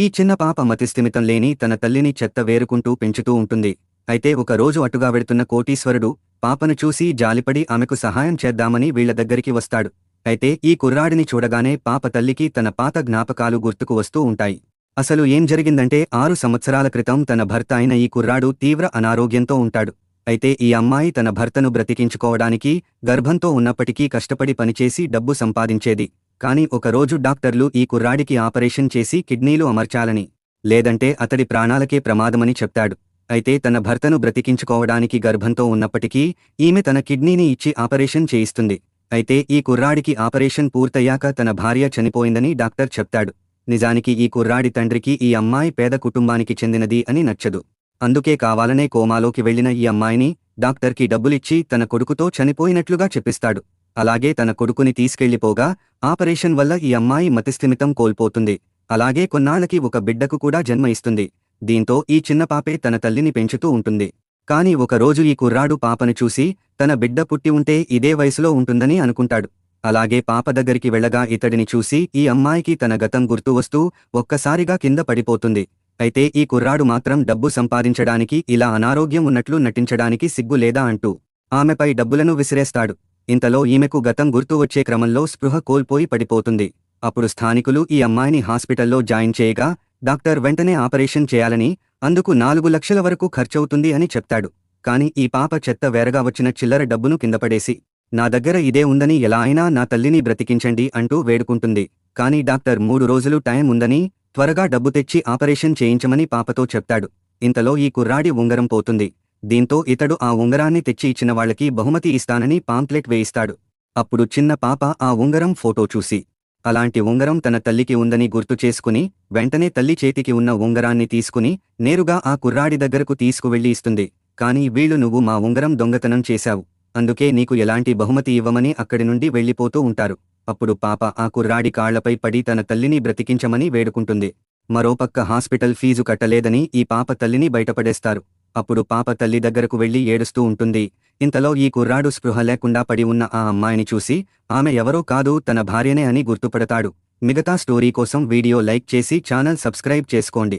ఈ చిన్న పాప మతిస్థిమితం లేని తన తల్లిని చెత్త వేరుకుంటూ పెంచుతూ ఉంటుంది. అయితే ఒక రోజు అటుగా వెడుతున్న కోటీశ్వరుడు పాపను చూసి జాలిపడి ఆమెకు సహాయం చేద్దామని వీళ్ల దగ్గరికి వస్తాడు. అయితే ఈ కుర్రాడిని చూడగానే పాప తల్లికి తన పాత జ్ఞాపకాలు గుర్తుకు వస్తూ ఉంటాయి. అసలు ఏం జరిగిందంటే 6 సంవత్సరాల క్రితం తన భర్త అయిన ఈ కుర్రాడు తీవ్ర అనారోగ్యంతో ఉంటాడు. అయితే ఈ అమ్మాయి తన భర్తను బ్రతికించుకోవడానికి గర్భంతో ఉన్నప్పటికీ కష్టపడి పనిచేసి డబ్బు సంపాదించేది. కాని ఒకరోజు డాక్టర్లు ఈ కుర్రాడికి ఆపరేషన్ చేసి కిడ్నీలు అమర్చాలని, లేదంటే అతడి ప్రాణాలకే ప్రమాదమని చెప్తాడు. అయితే తన భర్తను బ్రతికించుకోవడానికి గర్భంతో ఉన్నప్పటికీ ఈమె తన కిడ్నీని ఇచ్చి ఆపరేషన్ చేయిస్తుంది. అయితే ఈ కుర్రాడికి ఆపరేషన్ పూర్తయ్యాక తన భార్య చనిపోయిందని డాక్టర్ చెప్తాడు. నిజానికి ఈ కుర్రాడి తండ్రికి ఈ అమ్మాయి పేద కుటుంబానికి చెందినది అని నచ్చదు. అందుకే కావాలనే కోమాలోకి వెళ్లిన ఈ అమ్మాయిని డాక్టర్కి డబ్బులిచ్చి తన కొడుకుతో చనిపోయినట్లుగా చెప్పిస్తాడు. అలాగే తన కొడుకుని తీసుకెళ్లిపోగా ఆపరేషన్ వల్ల ఈ అమ్మాయి మతిస్థిమితం కోల్పోతుంది. అలాగే కొన్నాళ్లకి ఒక బిడ్డకు కూడా జన్మ ఇస్తుంది. దీంతో ఈ చిన్న పాపే తన తల్లిని పెంచుతూ ఉంటుంది. కాని ఒకరోజు ఈ కుర్రాడు పాపను చూసి తన బిడ్డ పుట్టి ఉంటే ఇదే వయసులో ఉంటుందని అనుకుంటాడు. అలాగే పాప దగ్గరికి వెళ్లగా ఇతడిని చూసి ఈ అమ్మాయికి తన గతం గుర్తు వస్తూ ఒక్కసారిగా కింద పడిపోతుంది. అయితే ఈ కుర్రాడు మాత్రం డబ్బు సంపాదించడానికి ఇలా అనారోగ్యం ఉన్నట్లు నటించడానికి సిగ్గు లేదా అంటూ ఆమెపై డబ్బులను విసిరేస్తాడు. ఇంతలో ఈమెకు గతం గుర్తు వచ్చే క్రమంలో స్పృహ కోల్పోయి పడిపోతుంది. అప్పుడు స్థానికులు ఈ అమ్మాయిని హాస్పిటల్లో జాయిన్ చేయగా డాక్టర్ వెంటనే ఆపరేషన్ చేయాలని, అందుకు 4 లక్షల వరకు ఖర్చవుతుంది అని చెప్తాడు. కాని ఈ పాప చెత్త వేరగా వచ్చిన చిల్లర డబ్బును కిందపడేసి నా దగ్గర ఇదే ఉందని ఎలా అయినా నా తల్లిని బ్రతికించండి అంటూ వేడుకుంటుంది. కాని డాక్టర్ 3 రోజులు టైం ఉందని, త్వరగా డబ్బు తెచ్చి ఆపరేషన్ చేయించమని పాపతో చెప్తాడు. ఇంతలో ఈ కుర్రాడి ఉంగరం పోతుంది. దీంతో ఇతడు ఆ ఉంగరాన్ని తెచ్చి ఇచ్చిన వాళ్లకి బహుమతి ఇస్తానని పాంప్లెట్ వేయిస్తాడు. అప్పుడు చిన్న పాప ఆ ఉంగరం ఫోటో చూసి అలాంటి ఉంగరం తన తల్లికి ఉందని గుర్తు చేసుకుని వెంటనే తల్లి చేతికి ఉన్న ఉంగరాన్ని తీసుకుని నేరుగా ఆ కుర్రాడి దగ్గరకు తీసుకువెళ్లి ఇస్తుంది. కాని వీళ్లు నువ్వు మా ఉంగరం దొంగతనం చేశావు, అందుకే నీకు ఎలాంటి బహుమతి ఇవ్వమని అక్కడి నుండి వెళ్లిపోతూ ఉంటారు. అప్పుడు పాప ఆ కుర్రాడి కాళ్లపై పడి తన తల్లిని బ్రతికించమని వేడుకుంటుంది. మరోపక్క హాస్పిటల్ ఫీజు కట్టలేదని ఈ పాప తల్లిని బయటపడేస్తారు. అప్పుడు పాప తల్లి దగ్గరకు వెళ్లి ఏడుస్తూ ఉంటుంది. ఇంతలో ఈ కుర్రాడు స్పృహ లేకుండా పడి ఉన్న ఆ అమ్మాయిని చూసి ఆమె ఎవరో కాదు తన భార్యనే అని గుర్తుపడతాడు. మిగతా స్టోరీ కోసం వీడియో లైక్ చేసి ఛానల్ సబ్స్క్రైబ్ చేసుకోండి.